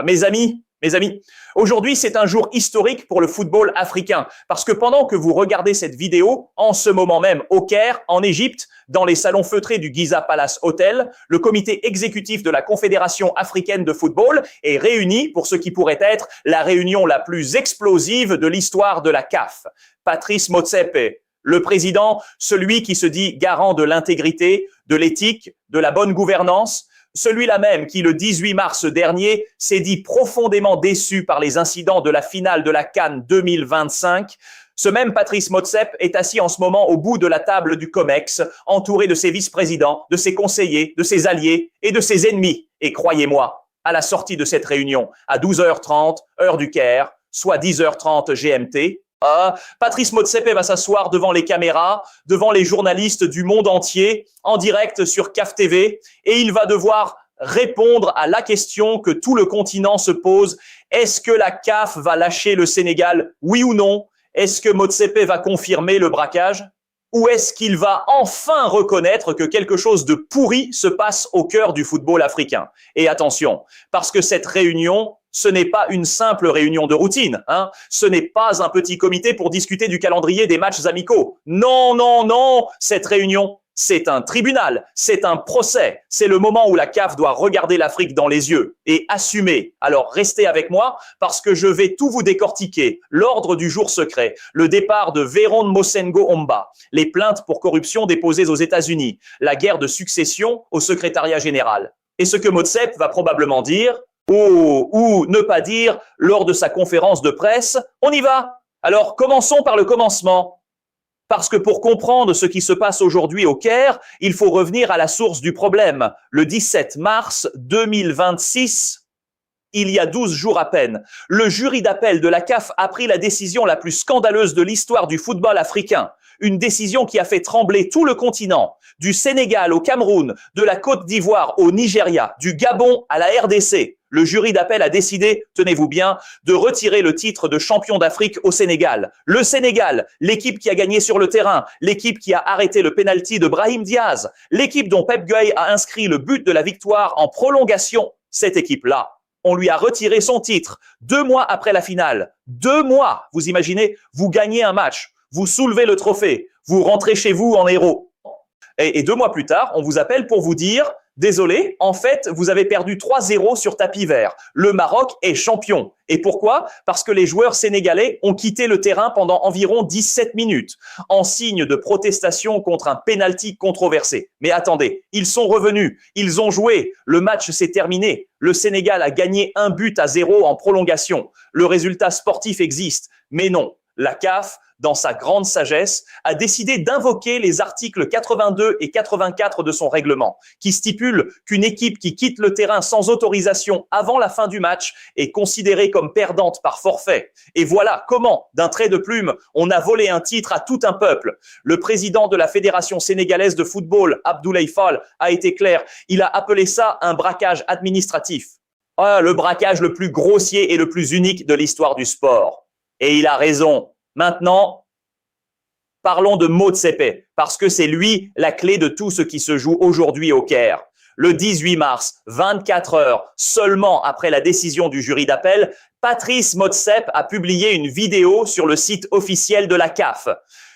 Mes amis, aujourd'hui c'est un jour historique pour le football africain parce que pendant que vous regardez cette vidéo, en ce moment même au Caire, en Égypte, dans les salons feutrés du Giza Palace Hotel, le comité exécutif de la Confédération africaine de football est réuni pour ce qui pourrait être la réunion la plus explosive de l'histoire de la CAF. Patrice Motsepe, le président, celui qui se dit garant de l'intégrité, de l'éthique, de la bonne gouvernance, celui-là même qui, le 18 mars dernier, s'est dit profondément déçu par les incidents de la finale de la CAN 2025. Ce même Patrice Motsepe est assis en ce moment au bout de la table du COMEX, entouré de ses vice-présidents, de ses conseillers, de ses alliés et de ses ennemis. Et croyez-moi, à la sortie de cette réunion, à 12h30, heure du Caire, soit 10h30 GMT, Patrice Motsepe va s'asseoir devant les caméras, devant les journalistes du monde entier, en direct sur CAF TV, et il va devoir répondre à la question que tout le continent se pose. Est-ce que la CAF va lâcher le Sénégal, oui ou non? Est-ce que Motsepe va confirmer le braquage? Ou est-ce qu'il va enfin reconnaître que quelque chose de pourri se passe au cœur du football africain? Et attention, parce que cette réunion, ce n'est pas une simple réunion de routine, Ce n'est pas un petit comité pour discuter du calendrier des matchs amicaux. Non, non, non, cette réunion, c'est un tribunal, c'est un procès. C'est le moment où la CAF doit regarder l'Afrique dans les yeux et assumer. Alors restez avec moi parce que je vais tout vous décortiquer. L'ordre du jour secret, le départ de Véron Mosengo Omba, les plaintes pour corruption déposées aux États-Unis, la guerre de succession au secrétariat général. Et ce que Motsepe va probablement dire, ou ne pas dire lors de sa conférence de presse, on y va. Alors commençons par le commencement. Parce que pour comprendre ce qui se passe aujourd'hui au Caire, il faut revenir à la source du problème. Le 17 mars 2026, il y a 12 jours à peine, le jury d'appel de la CAF a pris la décision la plus scandaleuse de l'histoire du football africain. Une décision qui a fait trembler tout le continent, du Sénégal au Cameroun, de la Côte d'Ivoire au Nigeria, du Gabon à la RDC. Le jury d'appel a décidé, tenez-vous bien, de retirer le titre de champion d'Afrique au Sénégal. Le Sénégal, l'équipe qui a gagné sur le terrain, l'équipe qui a arrêté le penalty de Brahim Diaz, l'équipe dont Pep Gueye a inscrit le but de la victoire en prolongation. Cette équipe-là, on lui a retiré son titre 2 mois après la finale. 2 mois, vous imaginez, vous gagnez un match, vous soulevez le trophée, vous rentrez chez vous en héros. Et 2 mois plus tard, on vous appelle pour vous dire « Désolé, en fait, vous avez perdu 3-0 sur tapis vert. Le Maroc est champion. » Et pourquoi? Parce que les joueurs sénégalais ont quitté le terrain pendant environ 17 minutes, en signe de protestation contre un penalty controversé. Mais attendez, ils sont revenus, ils ont joué, le match s'est terminé. Le Sénégal a gagné 1-0 en prolongation. Le résultat sportif existe. Mais non, la CAF, dans sa grande sagesse, a décidé d'invoquer les articles 82 et 84 de son règlement, qui stipulent qu'une équipe qui quitte le terrain sans autorisation avant la fin du match est considérée comme perdante par forfait. Et voilà comment, d'un trait de plume, on a volé un titre à tout un peuple. Le président de la Fédération sénégalaise de football, Abdoulaye Fall, a été clair. Il a appelé ça un braquage administratif. Le braquage le plus grossier et le plus unique de l'histoire du sport. Et il a raison. Maintenant, parlons de Motsepe, parce que c'est lui la clé de tout ce qui se joue aujourd'hui au Caire. Le 18 mars, 24 heures seulement après la décision du jury d'appel, Patrice Motsepe a publié une vidéo sur le site officiel de la CAF.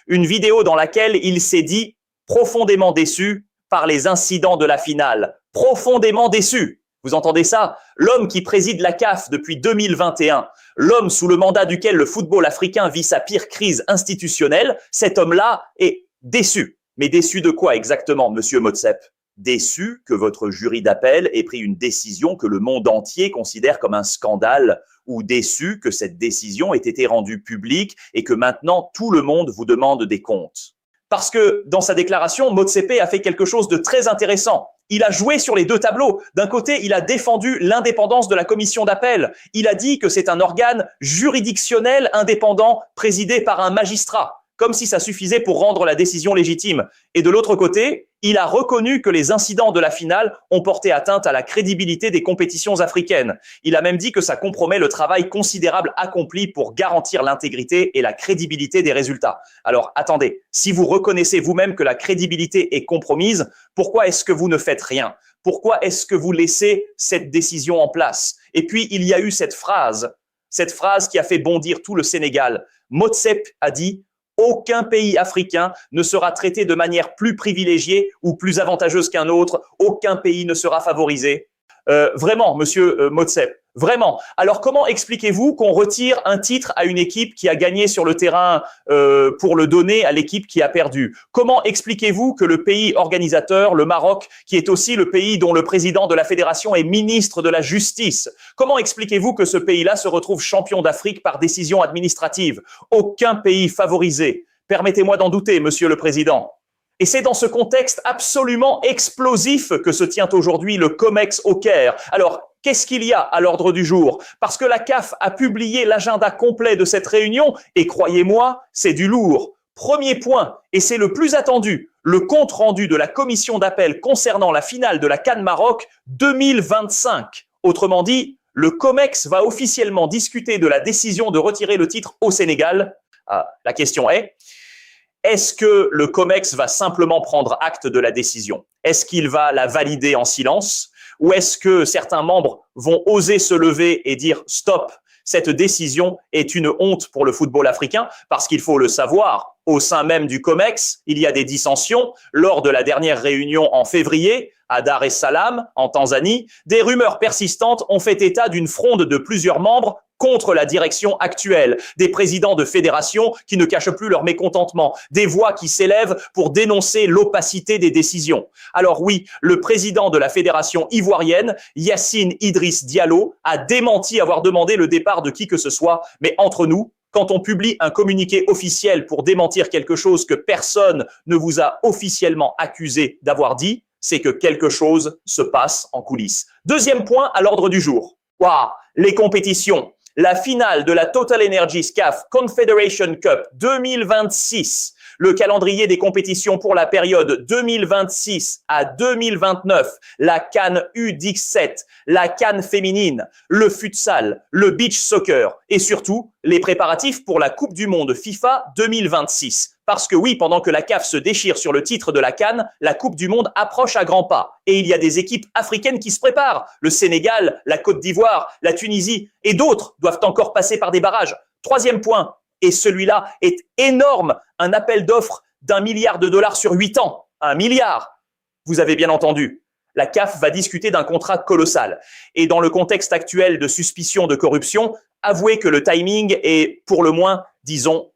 Une vidéo dans laquelle il s'est dit profondément déçu par les incidents de la finale. Profondément déçu. Vous entendez ça? L'homme qui préside la CAF depuis 2021, l'homme sous le mandat duquel le football africain vit sa pire crise institutionnelle, cet homme-là est déçu. Mais déçu de quoi exactement, monsieur Motsepe? Déçu que votre jury d'appel ait pris une décision que le monde entier considère comme un scandale, ou déçu que cette décision ait été rendue publique et que maintenant tout le monde vous demande des comptes. Parce que dans sa déclaration, Motsepe a fait quelque chose de très intéressant. Il a joué sur les 2 tableaux. D'un côté, il a défendu l'indépendance de la commission d'appel. Il a dit que c'est un organe juridictionnel indépendant présidé par un magistrat, comme si ça suffisait pour rendre la décision légitime. Et de l'autre côté, il a reconnu que les incidents de la finale ont porté atteinte à la crédibilité des compétitions africaines. Il a même dit que ça compromet le travail considérable accompli pour garantir l'intégrité et la crédibilité des résultats. Alors attendez, si vous reconnaissez vous-même que la crédibilité est compromise, pourquoi est-ce que vous ne faites rien? Pourquoi est-ce que vous laissez cette décision en place? Et puis, il y a eu cette phrase qui a fait bondir tout le Sénégal. Motsep a dit « Aucun pays africain ne sera traité de manière plus privilégiée ou plus avantageuse qu'un autre. Aucun pays ne sera favorisé. » Vraiment, monsieur Motsep, vraiment. Alors, comment expliquez-vous qu'on retire un titre à une équipe qui a gagné sur le terrain pour le donner à l'équipe qui a perdu? Comment expliquez-vous que le pays organisateur, le Maroc, qui est aussi le pays dont le président de la fédération est ministre de la Justice, comment expliquez-vous que ce pays-là se retrouve champion d'Afrique par décision administrative? Aucun pays favorisé. Permettez-moi d'en douter, monsieur le président. Et c'est dans ce contexte absolument explosif que se tient aujourd'hui le COMEX au Caire. Alors, qu'est-ce qu'il y a à l'ordre du jour? Parce que la CAF a publié l'agenda complet de cette réunion et croyez-moi, c'est du lourd. Premier point, et c'est le plus attendu, le compte-rendu de la commission d'appel concernant la finale de la CAN Maroc 2025. Autrement dit, le COMEX va officiellement discuter de la décision de retirer le titre au Sénégal. La question est-ce que le COMEX va simplement prendre acte de la décision? Est-ce qu'il va la valider en silence? Ou est-ce que certains membres vont oser se lever et dire « Stop, cette décision est une honte pour le football africain » parce qu'il faut le savoir, au sein même du COMEX, il y a des dissensions. Lors de la dernière réunion en février, à Dar es Salaam, en Tanzanie, des rumeurs persistantes ont fait état d'une fronde de plusieurs membres contre la direction actuelle, des présidents de fédérations qui ne cachent plus leur mécontentement, des voix qui s'élèvent pour dénoncer l'opacité des décisions. Alors oui, le président de la fédération ivoirienne, Yacine Idriss Diallo, a démenti avoir demandé le départ de qui que ce soit, mais entre nous, quand on publie un communiqué officiel pour démentir quelque chose que personne ne vous a officiellement accusé d'avoir dit, c'est que quelque chose se passe en coulisses. Deuxième point à l'ordre du jour. Waouh, les compétitions. La finale de la Total Energies CAF Confederation Cup 2026, le calendrier des compétitions pour la période 2026 à 2029, la CAN U17, la CAN féminine, le futsal, le beach soccer et surtout les préparatifs pour la Coupe du Monde FIFA 2026. Parce que oui, pendant que la CAF se déchire sur le titre de la CAN, la Coupe du Monde approche à grands pas. Et il y a des équipes africaines qui se préparent. Le Sénégal, la Côte d'Ivoire, la Tunisie et d'autres doivent encore passer par des barrages. Troisième point, et celui-là est énorme, un appel d'offres d'1 milliard de dollars sur 8 ans. 1 milliard. Vous avez bien entendu. La CAF va discuter d'un contrat colossal. Et dans le contexte actuel de suspicion de corruption, avouez que le timing est pour le moins, disons,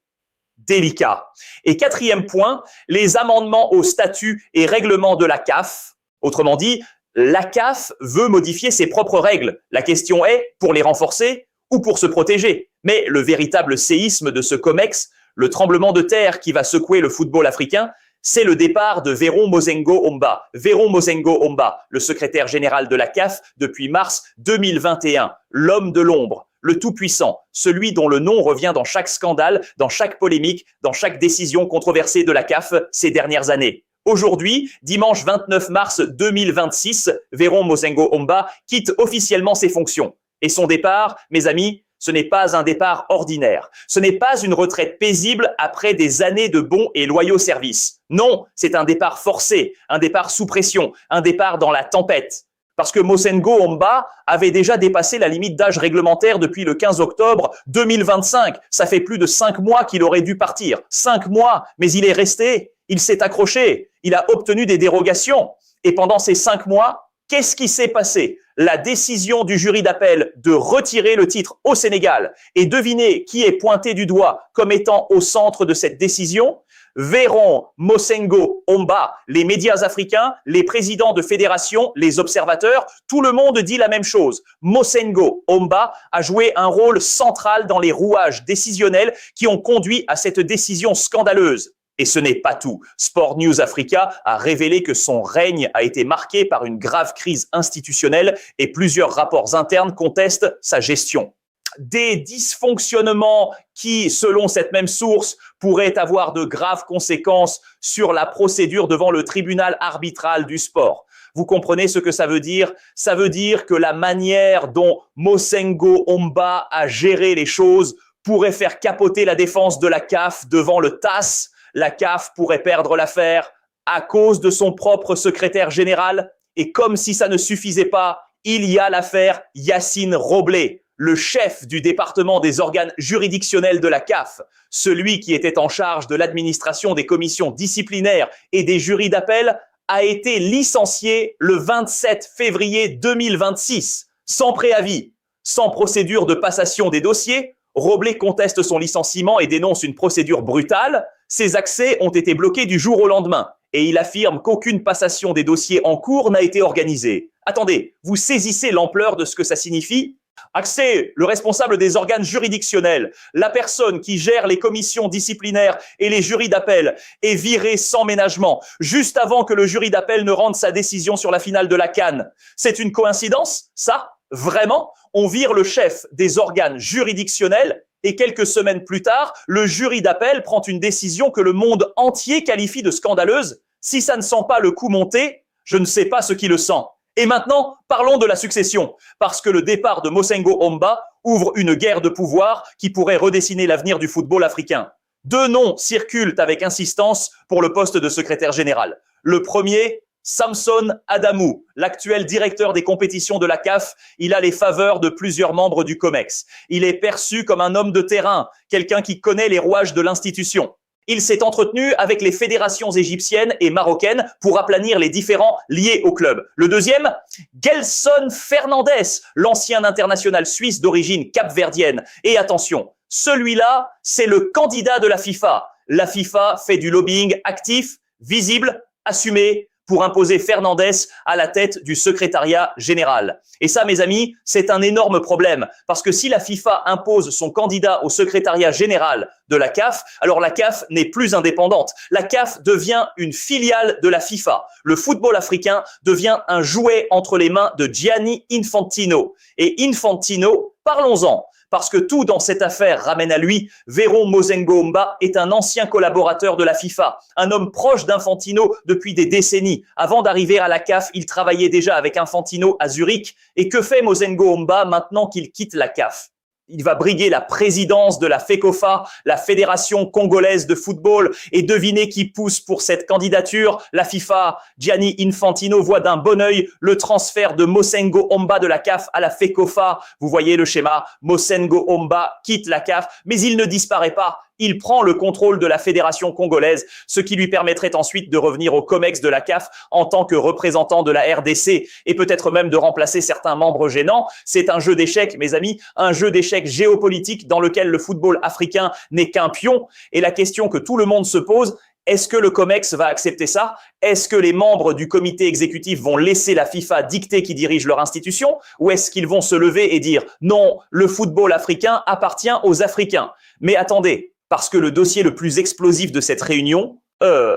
délicat. Et quatrième point, les amendements aux statuts et règlements de la CAF. Autrement dit, la CAF veut modifier ses propres règles. La question est pour les renforcer ou pour se protéger. Mais le véritable séisme de ce COMEX, le tremblement de terre qui va secouer le football africain, c'est le départ de Véron Mozengo Omba. Véron Mozengo Omba, le secrétaire général de la CAF depuis mars 2021, l'homme de l'ombre, le tout-puissant, celui dont le nom revient dans chaque scandale, dans chaque polémique, dans chaque décision controversée de la CAF ces dernières années. Aujourd'hui, dimanche 29 mars 2026, Véron Mozengo Omba quitte officiellement ses fonctions. Et son départ, mes amis, ce n'est pas un départ ordinaire. Ce n'est pas une retraite paisible après des années de bons et loyaux services. Non, c'est un départ forcé, un départ sous pression, un départ dans la tempête. Parce que Mozengo Omba avait déjà dépassé la limite d'âge réglementaire depuis le 15 octobre 2025. Ça fait plus de 5 mois qu'il aurait dû partir. 5 mois, mais il est resté, il s'est accroché, il a obtenu des dérogations. Et pendant ces 5 mois, qu'est-ce qui s'est passé? La décision du jury d'appel de retirer le titre au Sénégal. Et devinez qui est pointé du doigt comme étant au centre de cette décision? Véron Mozengo Omba, les médias africains, les présidents de fédérations, les observateurs, tout le monde dit la même chose. Mozengo Omba a joué un rôle central dans les rouages décisionnels qui ont conduit à cette décision scandaleuse. Et ce n'est pas tout. Sport News Africa a révélé que son règne a été marqué par une grave crise institutionnelle et plusieurs rapports internes contestent sa gestion. Des dysfonctionnements qui, selon cette même source, pourraient avoir de graves conséquences sur la procédure devant le tribunal arbitral du sport. Vous comprenez ce que ça veut dire? Ça veut dire que la manière dont Mozengo Omba a géré les choses pourrait faire capoter la défense de la CAF devant le TAS. La CAF pourrait perdre l'affaire à cause de son propre secrétaire général. Et comme si ça ne suffisait pas, il y a l'affaire Yacine Roblé, le chef du département des organes juridictionnels de la CAF, celui qui était en charge de l'administration des commissions disciplinaires et des jurys d'appel, a été licencié le 27 février 2026, sans préavis, sans procédure de passation des dossiers. Roblé conteste son licenciement et dénonce une procédure brutale. Ses accès ont été bloqués du jour au lendemain et il affirme qu'aucune passation des dossiers en cours n'a été organisée. Attendez, vous saisissez l'ampleur de ce que ça signifie ? Accès, le responsable des organes juridictionnels, la personne qui gère les commissions disciplinaires et les jurys d'appel est virée sans ménagement, juste avant que le jury d'appel ne rende sa décision sur la finale de la CAN. C'est une coïncidence, ça ? Vraiment ? On vire le chef des organes juridictionnels et quelques semaines plus tard, le jury d'appel prend une décision que le monde entier qualifie de scandaleuse. Si ça ne sent pas le coup monter, je ne sais pas ce qui le sent. Et maintenant, parlons de la succession, parce que le départ de Mosengo Omba ouvre une guerre de pouvoir qui pourrait redessiner l'avenir du football africain. Deux noms circulent avec insistance pour le poste de secrétaire général. Le premier, Samson Adamou, l'actuel directeur des compétitions de la CAF, il a les faveurs de plusieurs membres du COMEX. Il est perçu comme un homme de terrain, quelqu'un qui connaît les rouages de l'institution. Il s'est entretenu avec les fédérations égyptiennes et marocaines pour aplanir les différends liés au club. Le deuxième, Gelson Fernandez, l'ancien international suisse d'origine capverdienne. Et attention, celui-là, c'est le candidat de la FIFA. La FIFA fait du lobbying actif, visible, assumé, pour imposer Fernandez à la tête du secrétariat général. Et ça, mes amis, c'est un énorme problème, parce que si la FIFA impose son candidat au secrétariat général de la CAF, alors la CAF n'est plus indépendante. La CAF devient une filiale de la FIFA. Le football africain devient un jouet entre les mains de Gianni Infantino. Et Infantino, parlons-en. Parce que tout dans cette affaire ramène à lui. Véron Mosengo Omba est un ancien collaborateur de la FIFA, un homme proche d'Infantino depuis des décennies. Avant d'arriver à la CAF, il travaillait déjà avec Infantino à Zurich. Et que fait Mosengo Omba maintenant qu'il quitte la CAF ? Il va briguer la présidence de la FECOFA, la Fédération congolaise de football, et devinez qui pousse pour cette candidature. La FIFA, Gianni Infantino voit d'un bon œil le transfert de Mosengo Omba de la CAF à la FECOFA. Vous voyez le schéma, Mosengo Omba quitte la CAF, mais il ne disparaît pas. Il prend le contrôle de la fédération congolaise, ce qui lui permettrait ensuite de revenir au COMEX de la CAF en tant que représentant de la RDC et peut-être même de remplacer certains membres gênants. C'est un jeu d'échecs, mes amis, un jeu d'échecs géopolitique dans lequel le football africain n'est qu'un pion. Et la question que tout le monde se pose, est-ce que le COMEX va accepter ça? Est-ce que les membres du comité exécutif vont laisser la FIFA dicter qui dirige leur institution? Ou est-ce qu'ils vont se lever et dire non, le football africain appartient aux Africains? Mais attendez, parce que le dossier le plus explosif de cette réunion,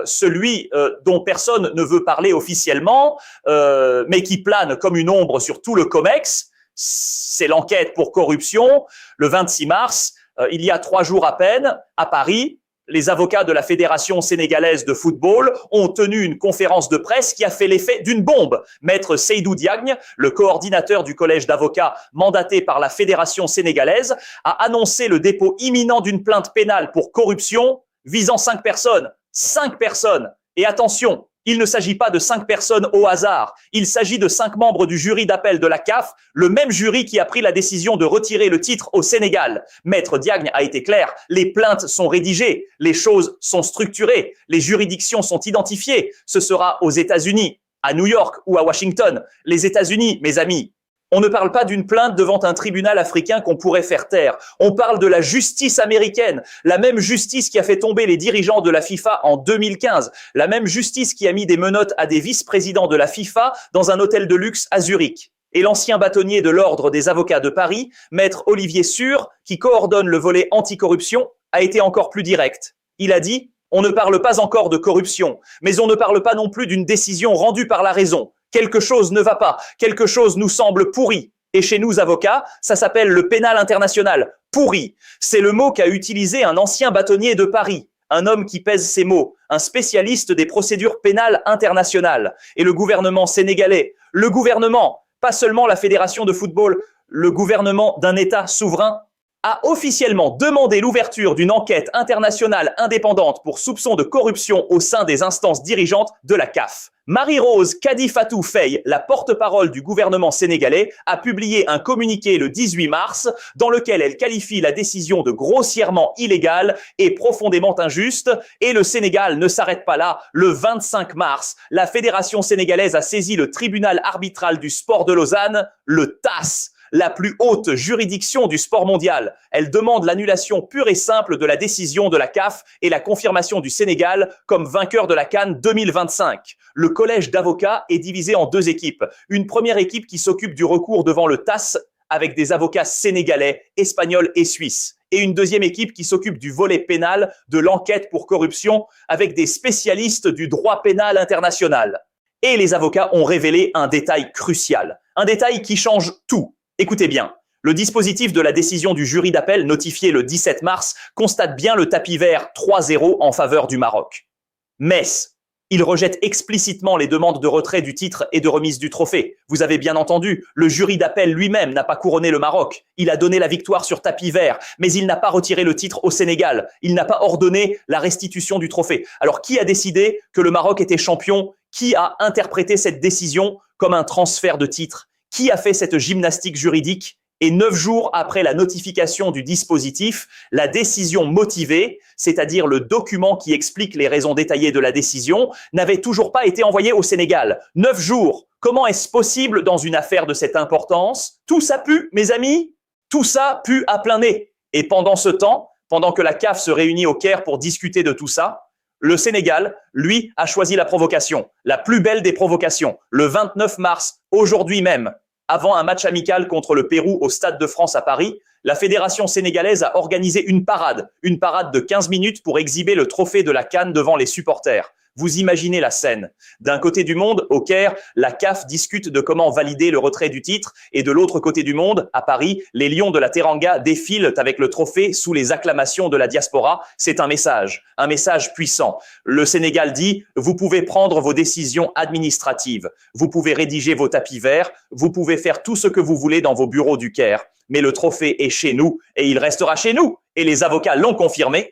celui dont personne ne veut parler officiellement, mais qui plane comme une ombre sur tout le COMEX, c'est l'enquête pour corruption. Le 26 mars, il y a 3 jours à peine, à Paris, les avocats de la Fédération sénégalaise de football ont tenu une conférence de presse qui a fait l'effet d'une bombe. Maître Seydou Diagne, le coordinateur du collège d'avocats mandaté par la Fédération sénégalaise, a annoncé le dépôt imminent d'une plainte pénale pour corruption visant 5 personnes. 5 personnes. Et attention, il ne s'agit pas de 5 personnes au hasard. Il s'agit de 5 membres du jury d'appel de la CAF, le même jury qui a pris la décision de retirer le titre au Sénégal. Maître Diagne a été clair, les plaintes sont rédigées, les choses sont structurées, les juridictions sont identifiées. Ce sera aux États-Unis, à New York ou à Washington. Les États-Unis, mes amis. On ne parle pas d'une plainte devant un tribunal africain qu'on pourrait faire taire. On parle de la justice américaine, la même justice qui a fait tomber les dirigeants de la FIFA en 2015, la même justice qui a mis des menottes à des vice-présidents de la FIFA dans un hôtel de luxe à Zurich. Et l'ancien bâtonnier de l'Ordre des avocats de Paris, maître Olivier Sûr, qui coordonne le volet anticorruption, a été encore plus direct. Il a dit « On ne parle pas encore de corruption, mais on ne parle pas non plus d'une décision rendue par la raison. Quelque chose ne va pas, quelque chose nous semble pourri. Et chez nous, avocats, ça s'appelle le pénal international. Pourri. C'est le mot qu'a utilisé un ancien bâtonnier de Paris, un homme qui pèse ses mots, un spécialiste des procédures pénales internationales. Et le gouvernement sénégalais, le gouvernement, pas seulement la fédération de football, le gouvernement d'un État souverain, a officiellement demandé l'ouverture d'une enquête internationale indépendante pour soupçon de corruption au sein des instances dirigeantes de la CAF. Marie-Rose Kadifatou Faye, la porte-parole du gouvernement sénégalais, a publié un communiqué le 18 mars dans lequel elle qualifie la décision de grossièrement illégale et profondément injuste. Et le Sénégal ne s'arrête pas là. Le 25 mars, la Fédération sénégalaise a saisi le tribunal arbitral du sport de Lausanne, le TAS, la plus haute juridiction du sport mondial. Elle demande l'annulation pure et simple de la décision de la CAF et la confirmation du Sénégal comme vainqueur de la CAN 2025. Le collège d'avocats est divisé en deux équipes. Une première équipe qui s'occupe du recours devant le TAS avec des avocats sénégalais, espagnols et suisses. Et une deuxième équipe qui s'occupe du volet pénal de l'enquête pour corruption avec des spécialistes du droit pénal international. Et les avocats ont révélé un détail crucial. Un détail qui change tout. Écoutez bien, le dispositif de la décision du jury d'appel notifié le 17 mars constate bien le tapis vert 3-0 en faveur du Maroc. Mais il rejette explicitement les demandes de retrait du titre et de remise du trophée. Vous avez bien entendu, le jury d'appel lui-même n'a pas couronné le Maroc. Il a donné la victoire sur tapis vert, mais il n'a pas retiré le titre au Sénégal. Il n'a pas ordonné la restitution du trophée. Alors qui a décidé que le Maroc était champion? Qui a interprété cette décision comme un transfert de titre? Qui a fait cette gymnastique juridique? Et 9 jours après la notification du dispositif, la décision motivée, c'est-à-dire le document qui explique les raisons détaillées de la décision, n'avait toujours pas été envoyé au Sénégal. 9 jours. Comment est-ce possible dans une affaire de cette importance? Tout ça pue, mes amis. Tout ça pue à plein nez. Et pendant ce temps, pendant que la CAF se réunit au Caire pour discuter de tout ça, le Sénégal, lui, a choisi la provocation, la plus belle des provocations. Le 29 mars, aujourd'hui même, avant un match amical contre le Pérou au Stade de France à Paris, la Fédération sénégalaise a organisé une parade de 15 minutes pour exhiber le trophée de la CAN devant les supporters. Vous imaginez la scène. D'un côté du monde, au Caire, la CAF discute de comment valider le retrait du titre et de l'autre côté du monde, à Paris, les Lions de la Teranga défilent avec le trophée sous les acclamations de la diaspora. C'est un message puissant. Le Sénégal dit « Vous pouvez prendre vos décisions administratives, vous pouvez rédiger vos tapis verts, vous pouvez faire tout ce que vous voulez dans vos bureaux du Caire, mais le trophée est chez nous et il restera chez nous. » Et les avocats l'ont confirmé.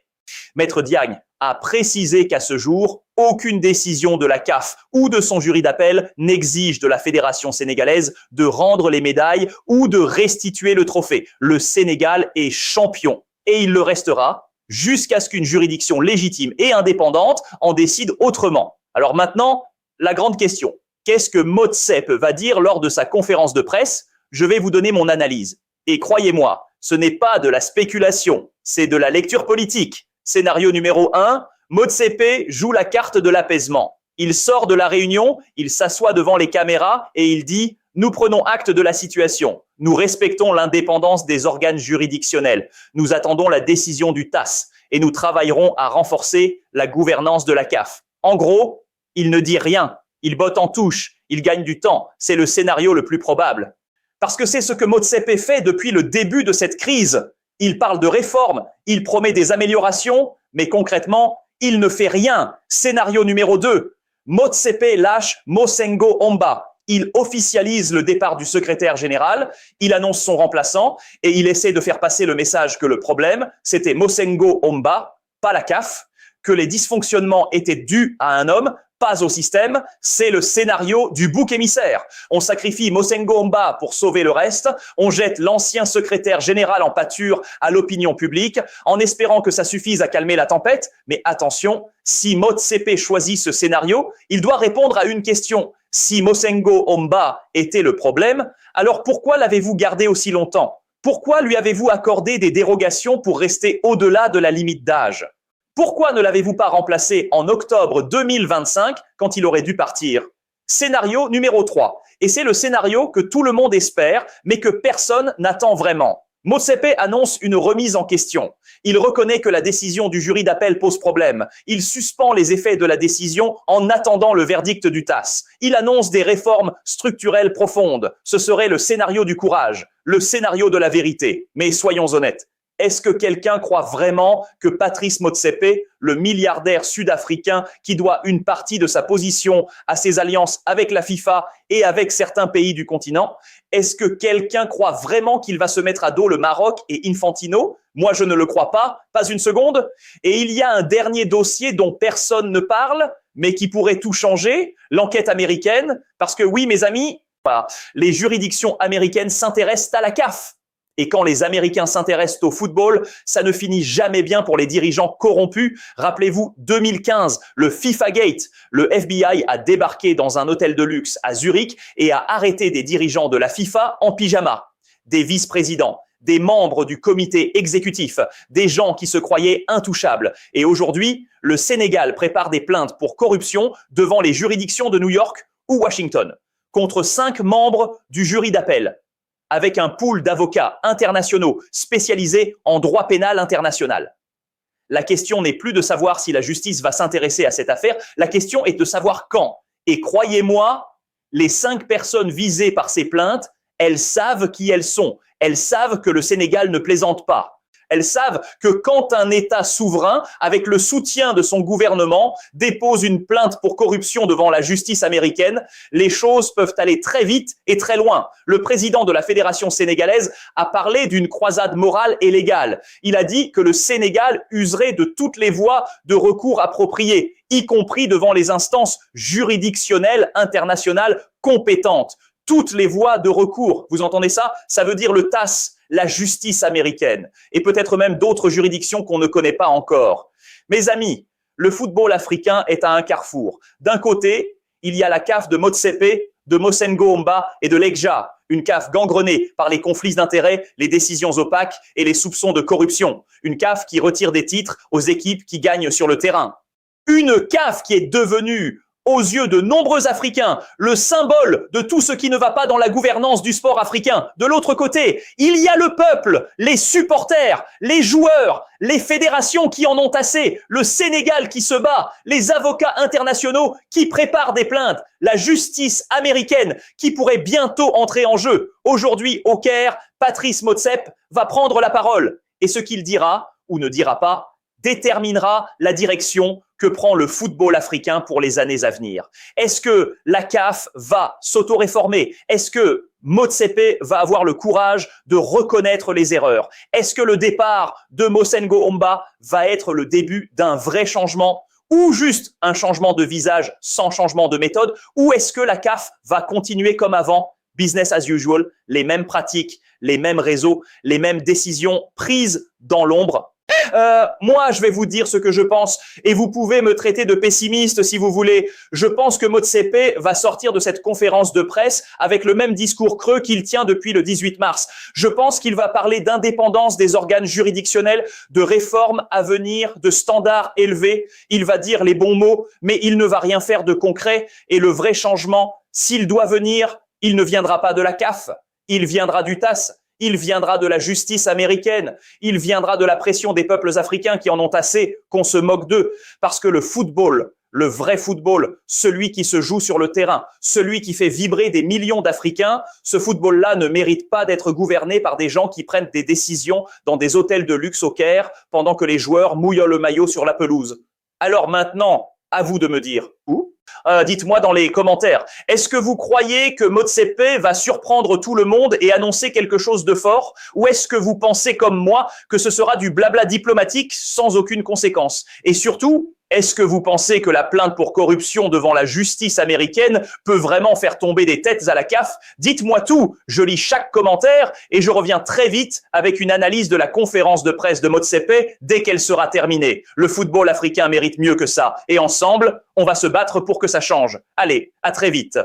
Maître Diagne a précisé qu'à ce jour, aucune décision de la CAF ou de son jury d'appel n'exige de la Fédération sénégalaise de rendre les médailles ou de restituer le trophée. Le Sénégal est champion et il le restera jusqu'à ce qu'une juridiction légitime et indépendante en décide autrement. Alors maintenant, la grande question. Qu'est-ce que Motsepe va dire lors de sa conférence de presse? Je vais vous donner mon analyse. Et croyez-moi, ce n'est pas de la spéculation, c'est de la lecture politique. Scénario numéro 1, Motsepe joue la carte de l'apaisement. Il sort de la réunion, il s'assoit devant les caméras et il dit « Nous prenons acte de la situation. Nous respectons l'indépendance des organes juridictionnels. Nous attendons la décision du TAS et nous travaillerons à renforcer la gouvernance de la CAF. » En gros, il ne dit rien. Il botte en touche. Il gagne du temps. C'est le scénario le plus probable. Parce que c'est ce que Motsepe fait depuis le début de cette crise. Il parle de réformes, il promet des améliorations, mais concrètement, il ne fait rien. Scénario numéro 2. Motsepe lâche Mosengo Omba. Il officialise le départ du secrétaire général, il annonce son remplaçant et il essaie de faire passer le message que le problème, c'était Mosengo Omba, pas la CAF, que les dysfonctionnements étaient dus à un homme, pas au système, c'est le scénario du bouc émissaire. On sacrifie Mosengo Omba pour sauver le reste, on jette l'ancien secrétaire général en pâture à l'opinion publique en espérant que ça suffise à calmer la tempête. Mais attention, si Motsepe choisit ce scénario, il doit répondre à une question. Si Mosengo Omba était le problème, alors pourquoi l'avez-vous gardé aussi longtemps? Pourquoi lui avez-vous accordé des dérogations pour rester au-delà de la limite d'âge? Pourquoi ne l'avez-vous pas remplacé en octobre 2025 quand il aurait dû partir? Scénario numéro 3. Et c'est le scénario que tout le monde espère, mais que personne n'attend vraiment. Motsepe annonce une remise en question. Il reconnaît que la décision du jury d'appel pose problème. Il suspend les effets de la décision en attendant le verdict du TAS. Il annonce des réformes structurelles profondes. Ce serait le scénario du courage, le scénario de la vérité. Mais soyons honnêtes. Est-ce que quelqu'un croit vraiment que Patrice Motsepe, le milliardaire sud-africain qui doit une partie de sa position à ses alliances avec la FIFA et avec certains pays du continent, est-ce que quelqu'un croit vraiment qu'il va se mettre à dos le Maroc et Infantino? Moi, je ne le crois pas une seconde. Et il y a un dernier dossier dont personne ne parle, mais qui pourrait tout changer, l'enquête américaine, parce que oui, mes amis, les juridictions américaines s'intéressent à la CAF. Et quand les Américains s'intéressent au football, ça ne finit jamais bien pour les dirigeants corrompus. Rappelez-vous, 2015, le FIFA Gate, le FBI a débarqué dans un hôtel de luxe à Zurich et a arrêté des dirigeants de la FIFA en pyjama, des vice-présidents, des membres du comité exécutif, des gens qui se croyaient intouchables. Et aujourd'hui, le Sénégal prépare des plaintes pour corruption devant les juridictions de New York ou Washington, contre 5 membres du jury d'appel, avec un pool d'avocats internationaux spécialisés en droit pénal international. La question n'est plus de savoir si la justice va s'intéresser à cette affaire, la question est de savoir quand. Et croyez-moi, les 5 personnes visées par ces plaintes, elles savent qui elles sont. Elles savent que le Sénégal ne plaisante pas. Elles savent que quand un État souverain, avec le soutien de son gouvernement, dépose une plainte pour corruption devant la justice américaine, les choses peuvent aller très vite et très loin. Le président de la Fédération sénégalaise a parlé d'une croisade morale et légale. Il a dit que le Sénégal userait de toutes les voies de recours appropriées, y compris devant les instances juridictionnelles internationales compétentes. Toutes les voies de recours, vous entendez ça? Ça veut dire le TASS, la justice américaine, et peut-être même d'autres juridictions qu'on ne connaît pas encore. Mes amis, le football africain est à un carrefour. D'un côté, il y a la CAF de Motsepe, de Mosengo Omba et de Lekja, une CAF gangrenée par les conflits d'intérêts, les décisions opaques et les soupçons de corruption. Une CAF qui retire des titres aux équipes qui gagnent sur le terrain. Une CAF qui est devenue, aux yeux de nombreux Africains, le symbole de tout ce qui ne va pas dans la gouvernance du sport africain. De l'autre côté, il y a le peuple, les supporters, les joueurs, les fédérations qui en ont assez, le Sénégal qui se bat, les avocats internationaux qui préparent des plaintes, la justice américaine qui pourrait bientôt entrer en jeu. Aujourd'hui, au Caire, Patrice Motsepe va prendre la parole. Et ce qu'il dira ou ne dira pas déterminera la direction que prend le football africain pour les années à venir. Est-ce que la CAF va s'auto-réformer? Est-ce que Motsepe va avoir le courage de reconnaître les erreurs? Est-ce que le départ de Mosengo Omba va être le début d'un vrai changement? Ou juste un changement de visage sans changement de méthode? Ou est-ce que la CAF va continuer comme avant, business as usual, les mêmes pratiques, les mêmes réseaux, les mêmes décisions prises dans l'ombre? Moi, je vais vous dire ce que je pense et vous pouvez me traiter de pessimiste si vous voulez. Je pense que Motsepe va sortir de cette conférence de presse avec le même discours creux qu'il tient depuis le 18 mars. Je pense qu'il va parler d'indépendance des organes juridictionnels, de réformes à venir, de standards élevés. Il va dire les bons mots, mais il ne va rien faire de concret. Et le vrai changement, s'il doit venir, il ne viendra pas de la CAF, il viendra du TASS. Il viendra de la justice américaine, il viendra de la pression des peuples africains qui en ont assez qu'on se moque d'eux. Parce que le football, le vrai football, celui qui se joue sur le terrain, celui qui fait vibrer des millions d'Africains, ce football-là ne mérite pas d'être gouverné par des gens qui prennent des décisions dans des hôtels de luxe au Caire pendant que les joueurs mouillent le maillot sur la pelouse. Alors maintenant, à vous de me dire où. Dites-moi dans les commentaires, est-ce que vous croyez que Motsepe va surprendre tout le monde et annoncer quelque chose de fort? Ou est-ce que vous pensez comme moi que ce sera du blabla diplomatique sans aucune conséquence? Et surtout, est-ce que vous pensez que la plainte pour corruption devant la justice américaine peut vraiment faire tomber des têtes à la CAF? Dites-moi tout, je lis chaque commentaire et je reviens très vite avec une analyse de la conférence de presse de Motsepe dès qu'elle sera terminée. Le football africain mérite mieux que ça et ensemble, on va se battre pour que ça change. Allez, à très vite.